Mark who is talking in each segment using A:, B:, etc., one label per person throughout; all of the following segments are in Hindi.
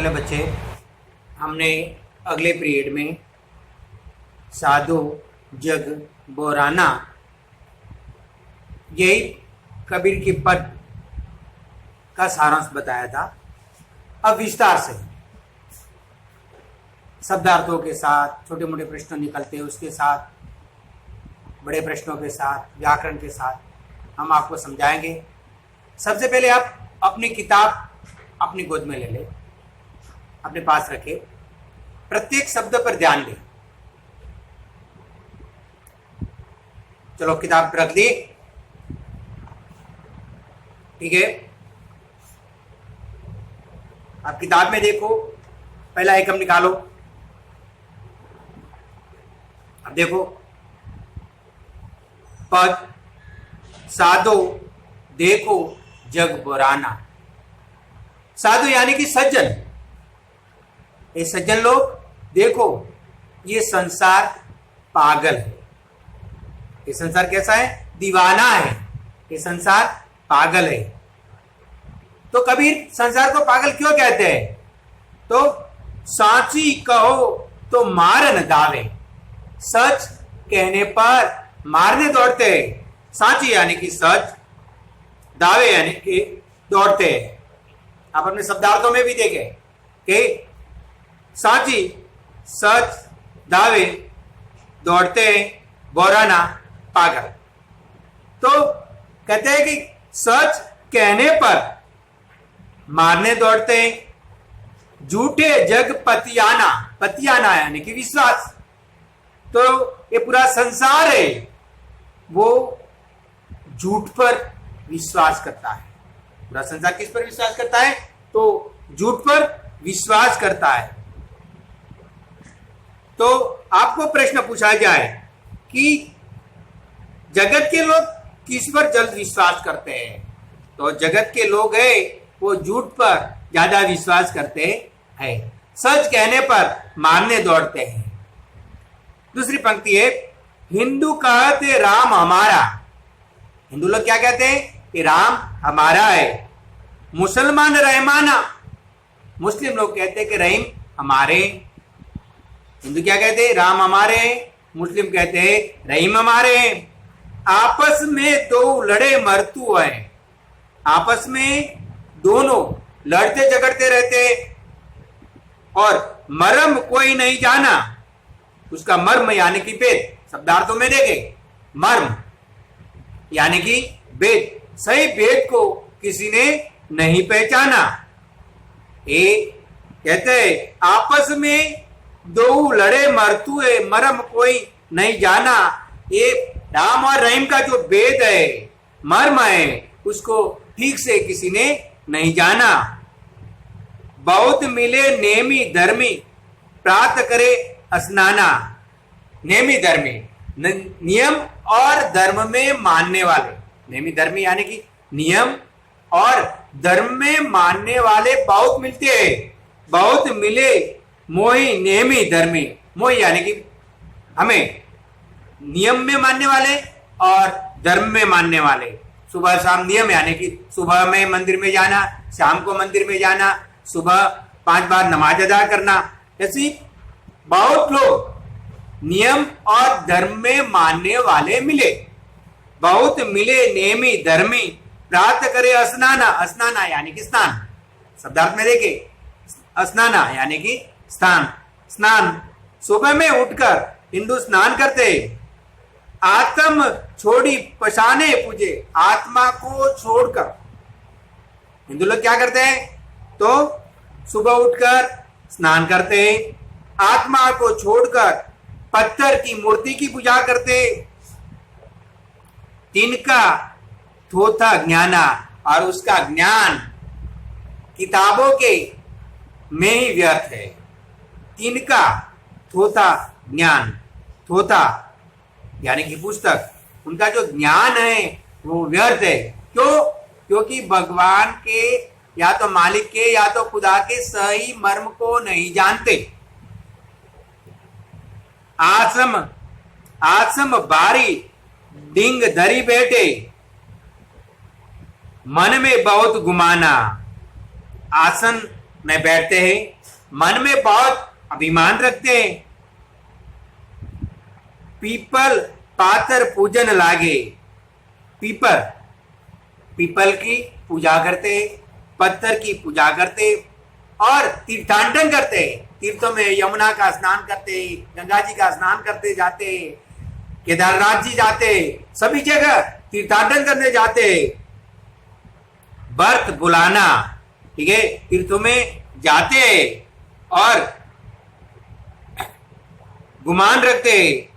A: चले बच्चे, हमने अगले पीरियड में साधो जग बोराना, यही कबीर की पद का सारांश बताया था। अब विस्तार से शब्दार्थों के साथ छोटे मोटे प्रश्न निकलते हैं, उसके साथ बड़े प्रश्नों के साथ व्याकरण के साथ हम आपको समझाएंगे। सबसे पहले आप अपनी किताब अपनी गोद में ले लें, अपने पास रखें, प्रत्येक शब्द पर ध्यान दें। चलो किताब रख दी, ठीक है। आप किताब में देखो, पहला एकम निकालो। अब देखो, पद साधो देखो जग बोराना। साधु यानी कि सज्जन, ये सज्जन लोग देखो, ये संसार पागल है। ये संसार कैसा है? दीवाना है। ये संसार पागल है। तो कबीर संसार को पागल क्यों कहते हैं? तो साची कहो तो मार न दावे, सच कहने पर मारने दौड़ते हैं। साची यानी कि सच, दावे यानी कि दौड़ते हैं। आप अपने शब्दार्थों में भी देखें कि साची सच, दावे दौड़ते हैं, बोराना पागल। तो कहते हैं कि सच कहने पर मारने दौड़ते हैं। झूठे जग पतियाना, पतियाना यानी कि विश्वास। तो ये पूरा संसार है, वो झूठ पर विश्वास करता है। पूरा संसार किस पर विश्वास करता है? तो झूठ पर विश्वास करता है। तो आपको प्रश्न पूछा जाए कि जगत के लोग किस पर जल्द विश्वास करते हैं? तो जगत के लोग है वो झूठ पर ज्यादा विश्वास करते हैं, सच कहने पर मारने दौड़ते हैं। दूसरी पंक्ति है, हिंदू कहते राम हमारा। हिंदू लोग क्या कहते हैं? कि राम हमारा है। मुसलमान रहमाना, मुस्लिम लोग कहते हैं कि रहीम हमारे। हिंदू क्या कहते हैं? राम हमारे। मुस्लिम कहते हैं रहीम हमारे। आपस में दो लड़े मरतू है। आपस में दोनों लड़ते झगड़ते रहते और मर्म कोई नहीं जाना। उसका मर्म यानी कि भेद, शब्दार्थों में देखे, मर्म यानी कि भेद, सही भेद को किसी ने नहीं पहचाना। ये कहते हैं आपस में दो लड़े मरतुए, मर्म कोई नहीं जाना। ये राम और रहीम का जो भेद है, मर्म है, उसको ठीक से किसी ने नहीं जाना। बहुत मिले नेमी धर्मी, प्राप्त करे स्नाना। नेमी धर्मी, नियम और धर्म में मानने वाले। नेमी धर्मी यानी कि नियम और धर्म में मानने वाले बहुत मिलते हैं। बहुत मिले मोही नेमी धर्मी। मोही यानी कि हमें नियम में मानने वाले और धर्म में मानने वाले। सुबह शाम नियम यानी कि सुबह में मंदिर में जाना, शाम को मंदिर में जाना, सुबह 5 बार नमाज अदा करना। ऐसी बहुत लोग नियम और धर्म में मानने वाले मिले। बहुत मिले नेमी धर्मी, प्राप्त करे स्नाना। स्नाना यानी कि स्नान, शब्दार्थ में देखे, स्नाना यानी कि स्नान। स्नान सुबह में उठकर हिंदू स्नान करते। आत्म छोड़ी पशाने पूजे, आत्मा को छोड़कर हिंदू लोग क्या करते हैं? तो सुबह उठकर स्नान करते, आत्मा को छोड़कर पत्थर की मूर्ति की पूजा करते। तिनका थोथा ज्ञाना, और उसका ज्ञान किताबों के में ही व्यर्थ है। तिनका थोथा ज्ञान, थोथा यानी कि पुस्तक, उनका जो ज्ञान है वो व्यर्थ है। क्यों? क्योंकि भगवान के या तो मालिक के या तो खुदा के सही मर्म को नहीं जानते। आसम आसम बारी डिंग धरी बैठे, मन में बहुत गुमाना। आसन में बैठते हैं, मन में बहुत अभिमान रखते हैं। पीपल पातर पूजन लागे, पीपल की पूजा करते, पत्थर की पूजा करते और तीर्थाटन करते। तीर्थों में यमुना का स्नान करते, गंगा जी का स्नान करते जाते, केदारनाथ जी जाते, सभी जगह तीर्थाटन करने जाते। व्रत बुलाना, ठीक है, तीर्थों में जाते और गुमान रखते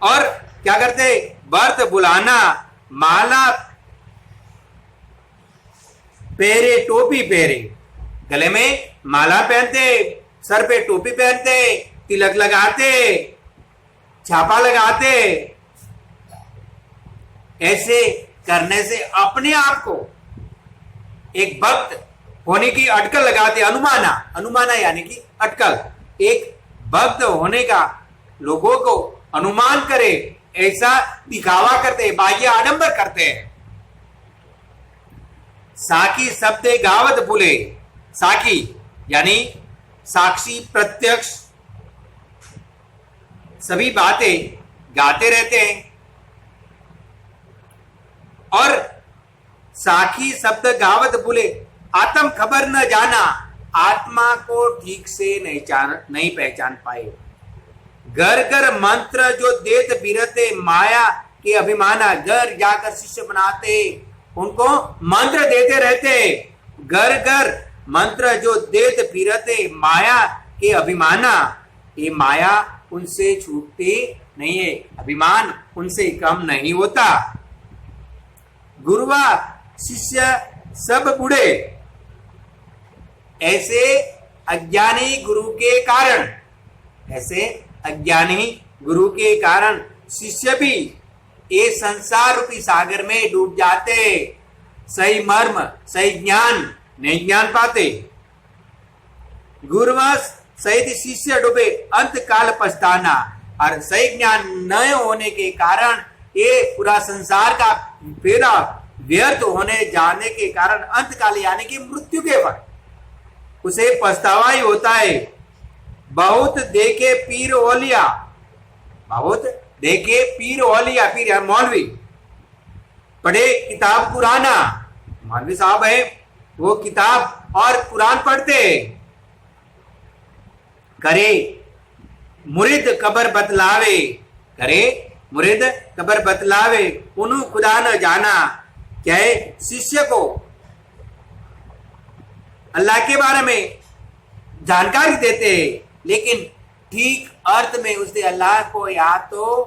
A: और क्या करते, व्रत बुलाना, माला पहरे, टोपी पहरे, गले में माला पहनते, सर पे टोपी पहनते, तिलक लगाते, छापा लगाते। ऐसे करने से अपने आप को एक भक्त होने की अटकल लगाते। अनुमाना यानी कि अटकल, एक भक्त होने का लोगों को अनुमान करे, ऐसा दिखावा करते, बाह्य आडंबर करते हैं। साकी शब्द गावत भूले, साकी यानी साक्षी, प्रत्यक्ष, सभी बातें गाते रहते हैं। और साखी शब्द गावत भूले, आत्म खबर न जाना, आत्मा को ठीक से नहीं पहचान पाए। घर घर मंत्र जो देत बिरते, माया के अभिमाना, घर जाकर शिष्य बनाते, उनको मंत्र देते रहते। घर घर मंत्र जो देत फिरते, माया के अभिमाना, ये माया उनसे छूटती नहीं है, अभिमान उनसे कम नहीं होता। गुरुवा शिष्य सब बूढ़े, ऐसे अज्ञानी गुरु के कारण, ऐसे अज्ञानी गुरु के कारण शिष्य भी ये संसार रूपी सागर में डूब जाते, सही मर्म, सही ज्ञान नहीं ज्ञान पाते। गुरुवश सहित शिष्य डूबे, अंत काल पछताना, और सही ज्ञान न होने के कारण ये पूरा संसार का फेरा व्यर्थ होने जाने के कारण अंत काल यानी कि मृत्यु के वक्त उसे पछतावा ही होता है। बहुत देखे पीर ओलिया, बहुत देखे पीर ओलिया, पीर है मौलवी, पढ़े किताब कुराना, मौलवी साहब है, वो किताब और कुरान पढ़ते। करे मुरिद कबर बतलावे, करे मुरिद कबर बतलावे, उन्हों खुदा न जाना। क्या है, शिष्य को अल्लाह के बारे में जानकारी देते, लेकिन ठीक अर्थ में उसने अल्लाह को या तो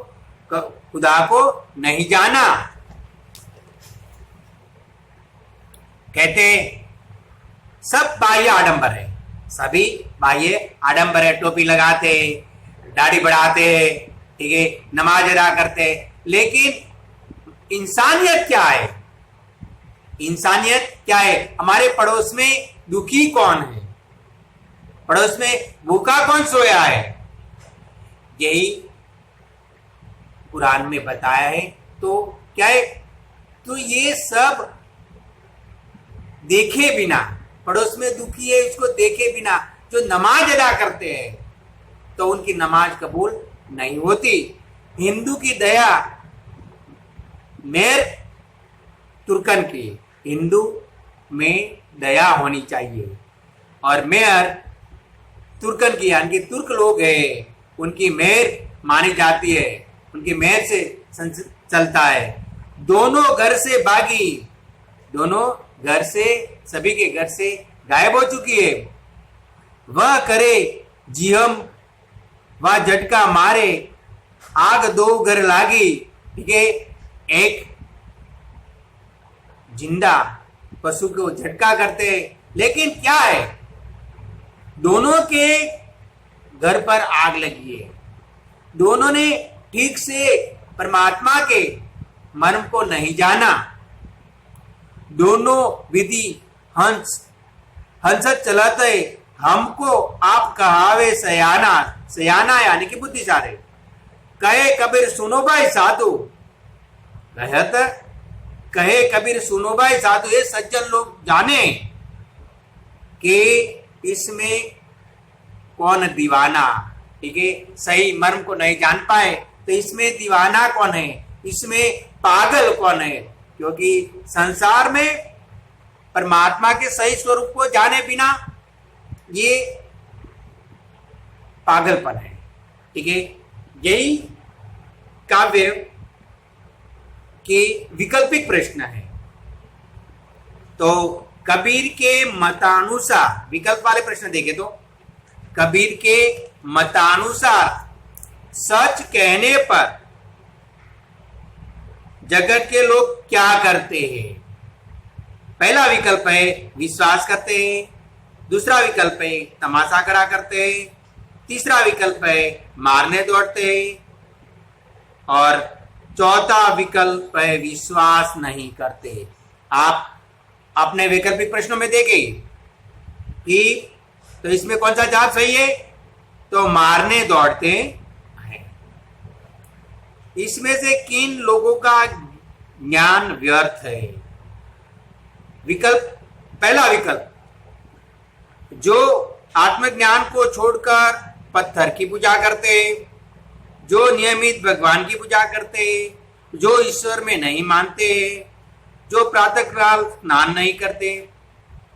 A: खुदा को नहीं जाना। कहते सब बाह्य आडंबर है, सभी बाह्य आडंबर है। टोपी लगाते, दाढ़ी बढ़ाते, ठीक है, नमाज अदा करते, लेकिन इंसानियत क्या है? इंसानियत क्या है? हमारे पड़ोस में दुखी कौन है? पड़ोस में भूखा कौन सोया है? यही कुरान में बताया है। तो क्या है, तो ये सब देखे बिना, पड़ोस में दुखी है इसको देखे बिना जो नमाज अदा करते हैं तो उनकी नमाज कबूल नहीं होती। हिंदू की दया मेर तुर्कन की, हिंदू में दया होनी चाहिए, और मेयर तुर्कन की यानी कि तुर्क लोग हैं, उनकी मेहर मानी जाती है, उनकी मेहर से चलता है। दोनों घर से भागी, दोनों घर से, सभी के घर से गायब हो चुकी है। वह करे जिहम, वह झटका मारे, आग दो घर लागी, ठीक है, एक जिंदा पशु को झटका करते, लेकिन क्या है, दोनों के घर पर आग लगी है। दोनों ने ठीक से परमात्मा के मर्म को नहीं जाना। दोनों विधि हंस चलाते, हमको आप कहावे सयाना, सयाना यानी कि बुद्धिशाली। कहे कबीर सुनो भाई साधु, कहे कबीर सुनो भाई साधु, ये सज्जन लोग जाने कि इसमें कौन दीवाना, ठीक है, सही मर्म को नहीं जान पाए तो इसमें दीवाना कौन है, इसमें पागल कौन है? क्योंकि संसार में परमात्मा के सही स्वरूप को जाने बिना ये पागलपन है, ठीक है। यही काव्य के विकल्पिक प्रश्न है। तो कबीर के मतानुसार, विकल्प वाले प्रश्न देखें तो कबीर के मतानुसार सच कहने पर जगत के लोग क्या करते हैं? पहला विकल्प है विश्वास करते हैं, दूसरा विकल्प है तमाशा करा करते हैं, तीसरा विकल्प है मारने दौड़ते हैं और चौथा विकल्प है विश्वास नहीं करते। आप अपने वैकल्पिक प्रश्नों में देखें कि तो इसमें कौन सा जवाब सही है? तो मारने दौड़ते हैं। इसमें से किन लोगों का ज्ञान व्यर्थ है? विकल्प, पहला विकल्प, जो आत्मज्ञान को छोड़कर पत्थर की पूजा करते, जो नियमित भगवान की पूजा करते, जो ईश्वर में नहीं मानते, जो प्रातःकाल स्नान नहीं करते।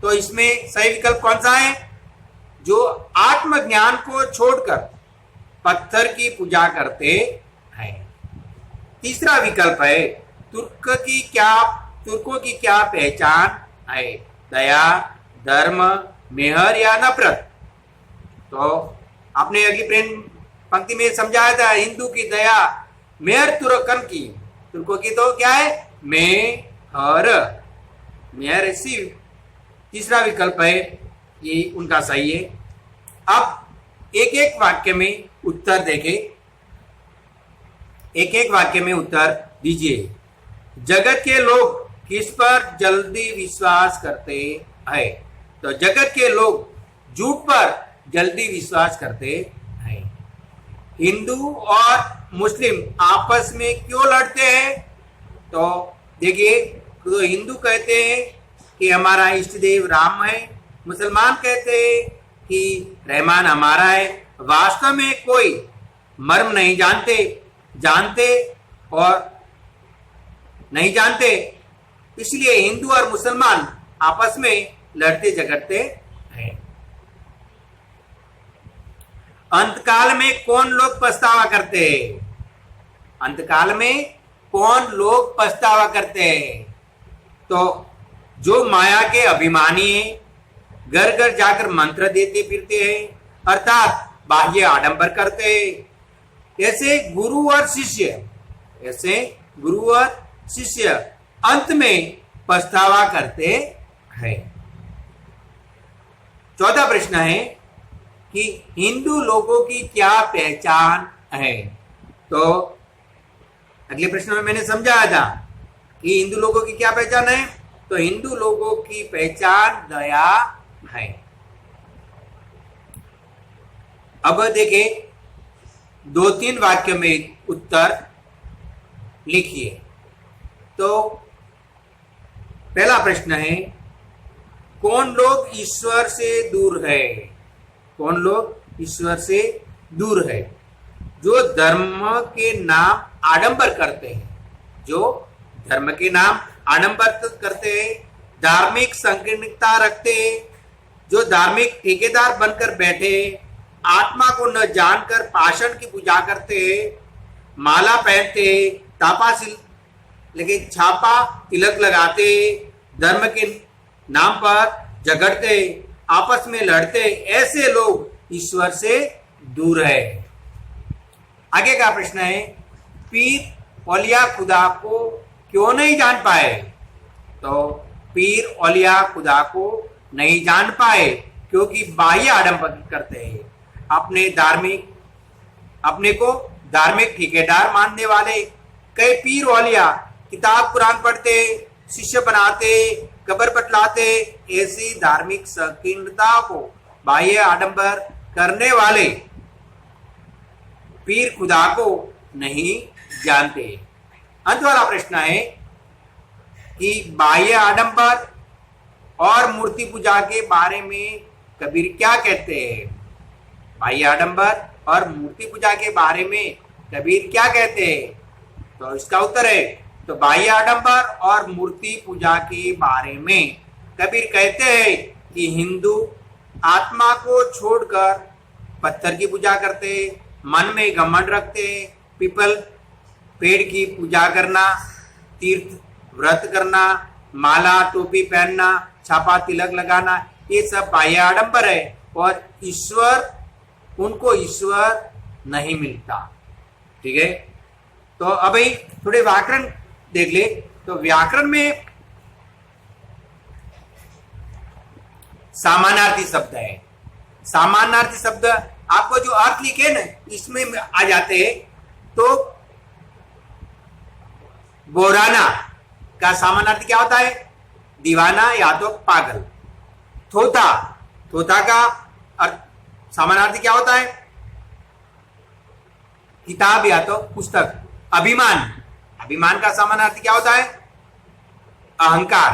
A: तो इसमें सही विकल्प कौन सा है? जो आत्मज्ञान को छोड़कर पत्थर की पूजा करते हैं। तीसरा विकल्प है तुर्कों की क्या पहचान है? दया, धर्म, मेहर या नफरत? तो आपने अगली पंक्ति में समझाया था, हिंदू की दया, मेहर तुर्कों की तो क्या है? मेहर, मेहर ऐसी। तीसरा विकल्प है, ये उनका सही है। अब एक एक वाक्य में उत्तर देखें, एक एक वाक्य में उत्तर दीजिए। जगत के लोग किस पर जल्दी विश्वास करते हैं? तो जगत के लोग झूठ पर जल्दी विश्वास करते हैं। हिंदू और मुस्लिम आपस में क्यों लड़ते हैं? तो देखिए, तो हिंदू कहते हैं कि हमारा इष्ट देव राम है, मुसलमान कहते हैं कि रहमान हमारा है। वास्तव में कोई मर्म नहीं जानते और नहीं जानते, इसलिए हिंदू और मुसलमान आपस में लड़ते झगड़ते हैं। अंतकाल में कौन लोग पछतावा करते हैं? अंतकाल में कौन लोग पछतावा करते हैं? तो जो माया के अभिमानी हैं, घर घर जाकर मंत्र देते फिरते हैं, अर्थात बाह्य आडंबर करते हैं। ऐसे गुरु और शिष्य अंत में पछतावा करते हैं। चौथा प्रश्न है कि हिंदू लोगों की क्या पहचान है? तो अगले प्रश्न में मैंने समझाया था कि हिंदू लोगों की क्या पहचान है। तो हिंदू लोगों की पहचान दया है। अब देखें, 2-3 वाक्य में उत्तर लिखिए। तो पहला प्रश्न है, कौन लोग ईश्वर से दूर है? कौन लोग ईश्वर से दूर है? जो धर्म के नाम आडंबर करते हैं, जो धर्म के नाम आडंबर करते हैं, धार्मिक संकीर्णता रखते हैं, जो धार्मिक ठेकेदार बनकर बैठे, आत्मा को न जानकर पाषाण की पूजा करते हैं, माला पहनते, तापासिल लेके छापा तिलक लगाते, धर्म के नाम पर झगड़ते, आपस में लड़ते, ऐसे लोग ईश्वर से दूर है। आगे का प्रश्न है, पीर औलिया खुदा को क्यों नहीं जान पाए? तो पीर औलिया खुदा को नहीं जान पाए क्योंकि बाह्य आडंबर करते हैं, अपने को धार्मिक ठेकेदार मानने वाले। कई पीर औलिया किताब कुरान पढ़ते, शिष्य बनाते, कब्र बतलाते, ऐसी धार्मिक संकीर्णता को बाह्य आडंबर करने वाले पीर खुदा को नहीं जानते। अंत वाला प्रश्न है कि बाह्य आडंबर और मूर्ति पूजा के बारे में कबीर क्या कहते हैं? बाह्य आडंबर और मूर्ति पूजा के बारे में कबीर क्या कहते हैं? तो इसका उत्तर है तो बाह्य आडंबर और मूर्ति पूजा के बारे में कबीर कहते हैं कि हिंदू आत्मा को छोड़कर पत्थर की पूजा करते, मन में घमंड रखते, पीपल पेड़ की पूजा करना, तीर्थ व्रत करना, माला टोपी पहनना, छापा तिलक लगाना, ये सब बाह्य आडंबर है और ईश्वर, उनको ईश्वर नहीं मिलता। ठीक है, तो अभी थोड़े व्याकरण देख ले। तो व्याकरण में सामानार्थी शब्द है। सामानार्थी शब्द आपको जो अर्थ लिखे ना इसमें आ जाते हैं। तो बोराना का सामानार्थी क्या होता है? दीवाना या तो पागल। थोथा, थोथा का अर्थ सामानार्थी क्या होता है? किताब या तो पुस्तक। अभिमान, अभिमान का सामानार्थी क्या होता है? अहंकार।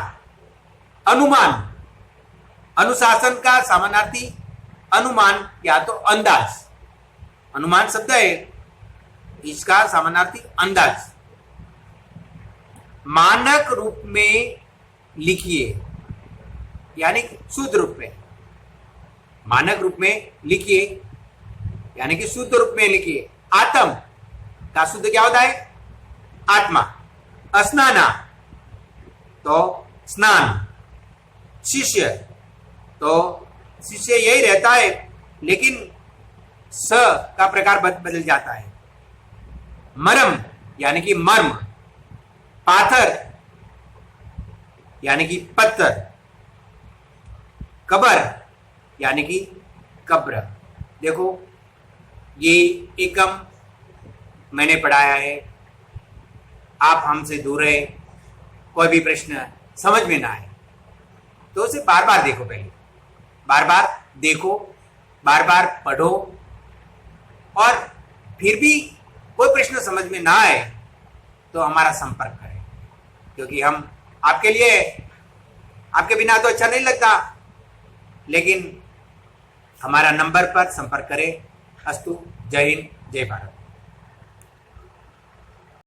A: अनुमान, अनुशासन का सामानार्थी अनुमान या तो अंदाज। अनुमान शब्द है, इसका सामानार्थी अंदाज। मानक रूप में लिखिए, यानी शुद्ध रूप में। मानक रूप में लिखिए यानी कि शुद्ध रूप में लिखिए। आत्म का शुद्ध क्या होता है? आत्मा। स्नाना तो स्नान। शिष्य तो शिष्य यही रहता है, लेकिन स का प्रकार बदल जाता है। मरम यानी कि मर्म। पाथर यानी कि पत्थर। कबर यानी कि कब्र। देखो ये एकम मैंने पढ़ाया है, आप हमसे दूर है, कोई भी प्रश्न समझ में ना आए तो उसे बार बार देखो। पहले बार बार देखो, बार बार पढ़ो, और फिर भी कोई प्रश्न समझ में ना आए तो हमारा संपर्क करें, क्योंकि हम आपके लिए, आपके बिना तो अच्छा नहीं लगता, लेकिन हमारा नंबर पर संपर्क करें। अस्तु। जय हिंद, जय भारत।